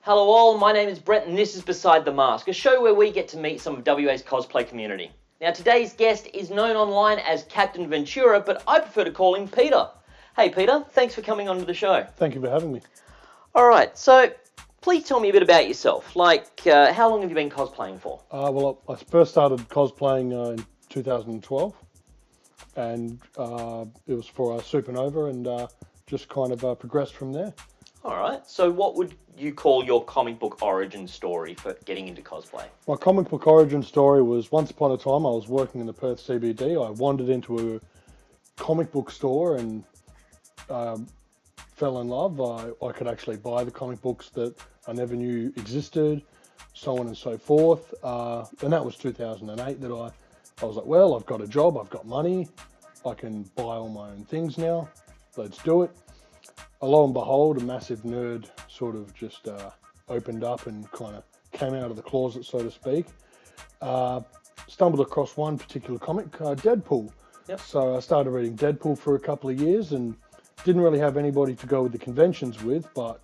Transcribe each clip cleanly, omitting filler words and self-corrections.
Hello all, my name is Brett and this is Beside the Mask, a show where we get to meet some of WA's cosplay community. Now today's guest is known online as Captain Ventura, but I prefer to call him Peter. Hey Peter, thanks for coming on to the show. Thank you for having me. Alright, so please tell me a bit about yourself. How long have you been cosplaying for? Well, I first started cosplaying in 2012, and it was for Supernova, and just kind of progressed from there. Alright, so what would you call your comic book origin story for getting into cosplay? My comic book origin story was once upon a time I was working in the Perth CBD. I wandered into a comic book store and fell in love. I could actually buy the comic books that I never knew existed, so on and so forth. And that was 2008 that I was like, well, I've got a job, I've got money, I can buy all my own things now, let's do it. Lo and behold, a massive nerd sort of just opened up and kind of came out of the closet, so to speak. Stumbled across one particular comic, Deadpool. Yep. So I started reading Deadpool for a couple of years and didn't really have anybody to go with the conventions with, but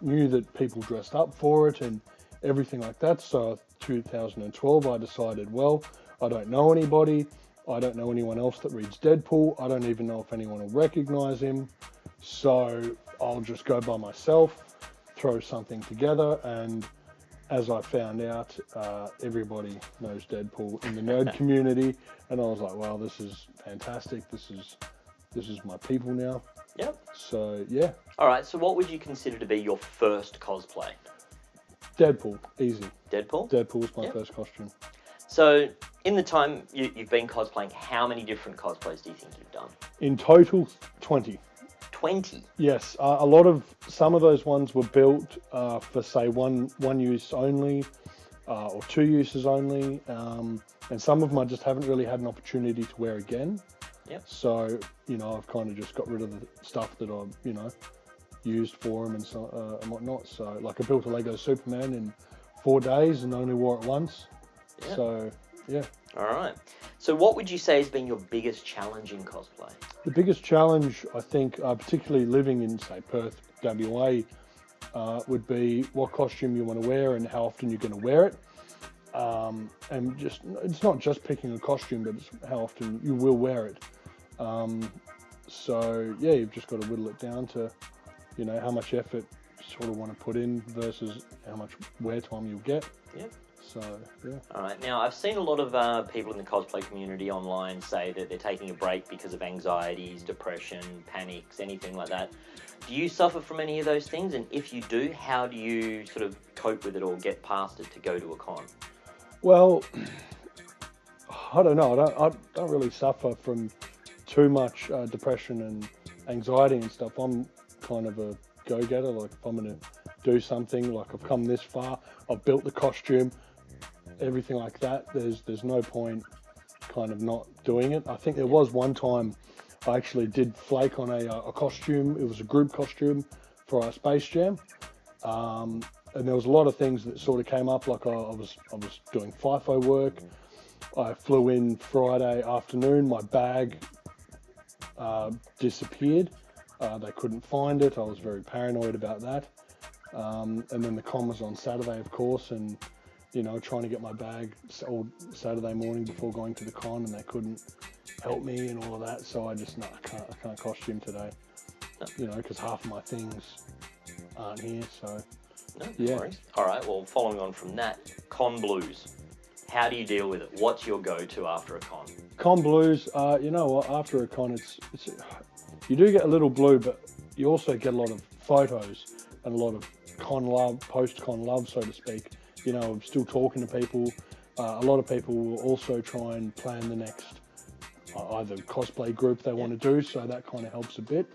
knew that people dressed up for it and everything like that. So 2012, I decided, well, I don't know anybody. I don't know anyone else that reads Deadpool. I don't even know if anyone will recognize him. So I'll just go by myself, throw something together, and as I found out, everybody knows Deadpool in the nerd community, and I was like, wow, this is fantastic. This is my people now. Yep. So yeah. All right. So what would you consider to be your first cosplay? Deadpool, easy. Deadpool? Deadpool was my first costume. So in the time you've been cosplaying, how many different cosplays do you think you've done? In total, 20. 20? Yes. Some of those ones were built for, say, one use only, or 2 uses only, and some of them I just haven't really had an opportunity to wear again. Yep. So, I've kind of just got rid of the stuff that I've, used for them and so and whatnot. So, like, I built a Lego Superman in 4 days and only wore it once. Yep. So, yeah. All right. So what would you say has been your biggest challenge in cosplay? The biggest challenge, I think, particularly living in, say, Perth, WA, would be what costume you want to wear and how often you're going to wear it. And it's not just picking a costume, but it's how often you will wear it. So, yeah, you've just got to whittle it down to, how much effort you sort of want to put in versus how much wear time you'll get. Yeah. So, yeah. All right. Now, I've seen a lot of people in the cosplay community online say that they're taking a break because of anxieties, depression, panics, anything like that. Do you suffer from any of those things? And if you do, how do you sort of cope with it or get past it to go to a con? Well, I don't know. I don't really suffer from too much depression and anxiety and stuff. I'm kind of a go-getter. Like, if I'm going to do something, like I've come this far, I've built the costume, everything like that, there's no point kind of not doing it. I think there was one time I actually did flake on a costume. It was a group costume for our Space Jam, and there was a lot of things that sort of came up. Like I was doing FIFO work. I flew in Friday afternoon. My bag disappeared. They couldn't find it. I was very paranoid about that. And then the con was on Saturday, of course, and trying to get my bag all Saturday morning before going to the con, and they couldn't help me and all of that. So I just, I can't costume today, because half of my things aren't here. So No yeah. worries. All right. Well, following on from that, con blues. How do you deal with it? What's your go-to after a con? Con blues, you know what? After a con, it's you do get a little blue, but you also get a lot of photos and a lot of con love, post-con love, so to speak. I'm still talking to people. A lot of people will also try and plan the next either cosplay group they want to do, so that kind of helps a bit.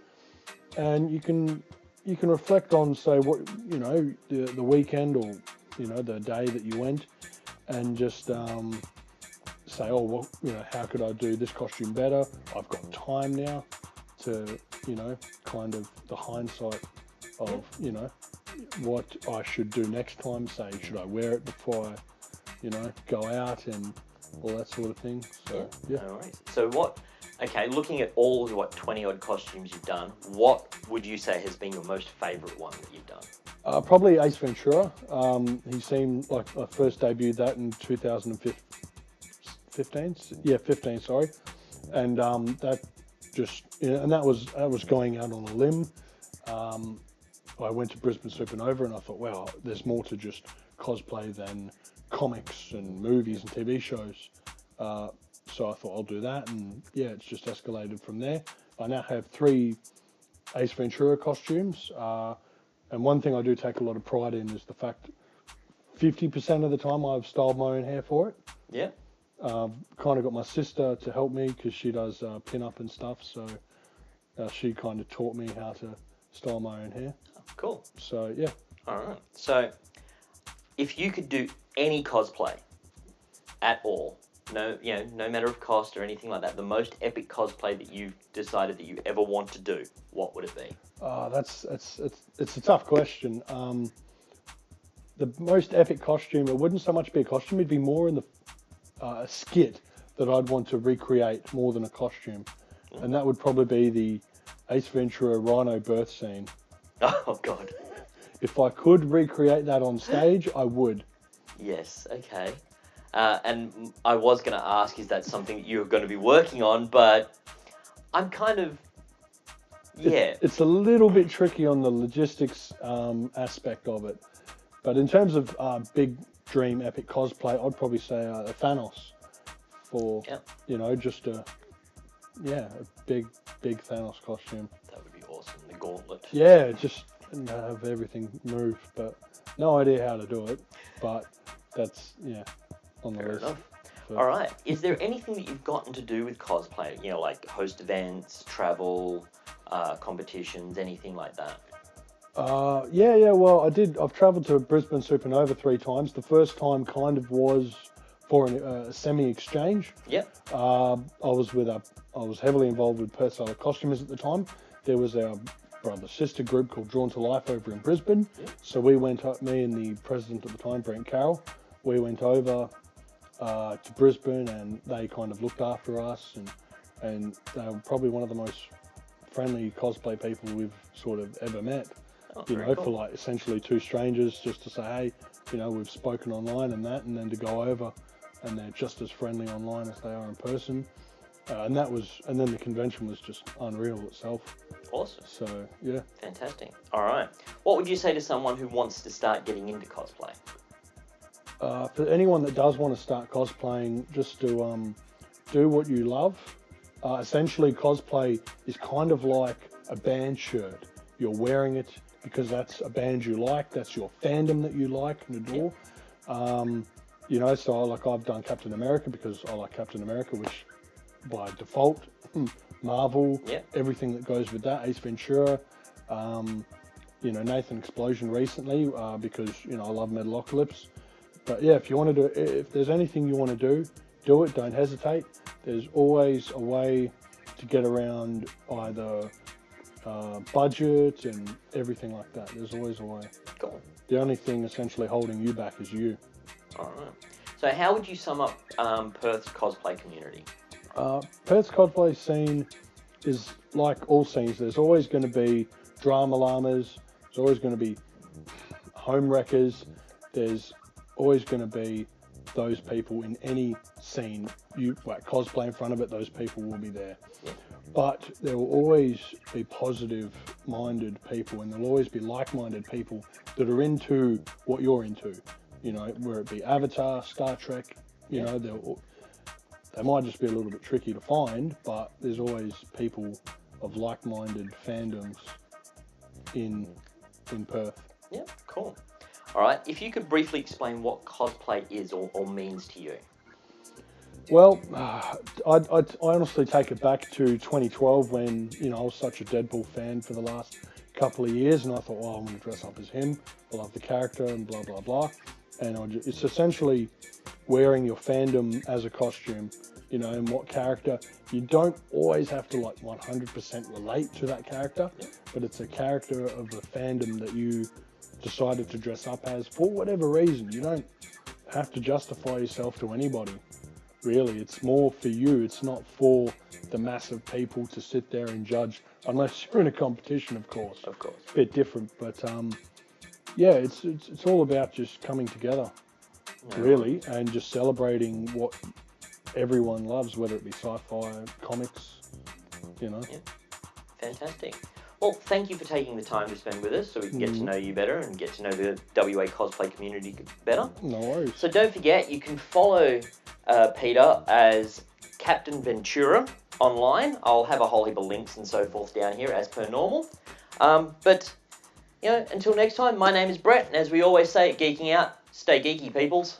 And you can reflect on, say, what the weekend or the day that you went, and just say, oh, well, how could I do this costume better? I've got time now to kind of the hindsight of what I should do next time. Say, should I wear it before I go out and all that sort of thing. So yeah. No worries. So looking at all the 20 odd costumes you've done, what would you say has been your most favourite one that you've done? Probably Ace Ventura. He seemed like I first debuted that in 2015. Yeah, 15. Sorry, and that just and that was going out on a limb. Um, I went to Brisbane Supernova and I thought, wow, there's more to just cosplay than comics and movies and TV shows. So I thought I'll do that, and yeah, it's just escalated from there. I now have 3 Ace Ventura costumes, and one thing I do take a lot of pride in is the fact 50% of the time I've styled my own hair for it. Yeah. Kind of got my sister to help me because she does pin-up and stuff, so she kind of taught me how to style my own hair. Cool. So yeah. All right. So, if you could do any cosplay at all, no matter of cost or anything like that, the most epic cosplay that you've decided that you ever want to do, what would it be? It's a tough question. The most epic costume, it wouldn't so much be a costume, it'd be more in the a skit that I'd want to recreate more than a costume, and that would probably be the Ace Ventura Rhino birth scene. Oh God. If I could recreate that on stage, I would. Yes. Okay. And I was going to ask, is that something that you're going to be working on? But I'm kind of, It's a little bit tricky on the logistics aspect of it. But in terms of big dream epic cosplay, I'd probably say a Thanos for, just a big Thanos costume. That would be awesome. The gauntlet. Yeah, just have everything move, but no idea how to do it. But that's, on the list. Enough. All right. Is there anything that you've gotten to do with cosplay? Like host events, travel, competitions, anything like that? Well, I've travelled to Brisbane Supernova 3 times. The first time kind of was for a semi-exchange. Yep. I was heavily involved with Perth Sailor Costumers at the time. There was our brother-sister group called Drawn to Life over in Brisbane. Yep. So we went up, me and the president at the time, Brent Carroll, we went over to Brisbane, and they kind of looked after us, and they were probably one of the most friendly cosplay people we've sort of ever met. Cool. For like essentially 2 strangers just to say, hey, we've spoken online and that, and then to go over, and they're just as friendly online as they are in person. And then the convention was just unreal itself. Awesome. So, yeah. Fantastic. All right. What would you say to someone who wants to start getting into cosplay? For anyone that does want to start cosplaying, just to do what you love. Essentially, cosplay is kind of like a band shirt. You're wearing it because that's a band you like, that's your fandom that you like and adore. So like I've done Captain America because I like Captain America, which by default, Marvel, everything that goes with that, Ace Ventura, Nathan Explosion recently because, I love Metalocalypse. But yeah, if there's anything you want to do it, don't hesitate. There's always a way to get around either budget and everything like that. There's always a way. Cool. The only thing essentially holding you back is you. All right. So how would you sum up Perth's cosplay community? Perth's cosplay scene is like all scenes. There's always going to be drama llamas. There's always going to be home wreckers. There's always going to be those people in any scene. You cosplay in front of it, those people will be there. Yeah. But there will always be positive-minded people, and there'll always be like-minded people that are into what you're into. Where it be Avatar, Star Trek, they might just be a little bit tricky to find, but there's always people of like-minded fandoms in Perth. Yeah, cool. All right, if you could briefly explain what cosplay is or means to you. Well, I honestly take it back to 2012 when, I was such a Deadpool fan for the last couple of years, and I thought, I'm going to dress up as him. I love the character and blah, blah, blah. And it's essentially wearing your fandom as a costume, and what character. You don't always have to 100% relate to that character, but it's a character of the fandom that you decided to dress up as for whatever reason. You don't have to justify yourself to anybody. Really, it's more for you. It's not for the mass of people to sit there and judge, unless you're in a competition, of course. Of course. A bit different, but yeah, it's all about just coming together, No. really, and just celebrating what everyone loves, whether it be sci-fi, comics, you know. Yeah. Fantastic. Well, thank you for taking the time to spend with us so we can get to know you better and get to know the WA cosplay community better. No worries. So don't forget, you can follow Peter as Captain Ventura online. I'll have a whole heap of links and so forth down here as per normal. But, you know, until next time, my name is Brett, and as we always say at Geeking Out, stay geeky, peoples.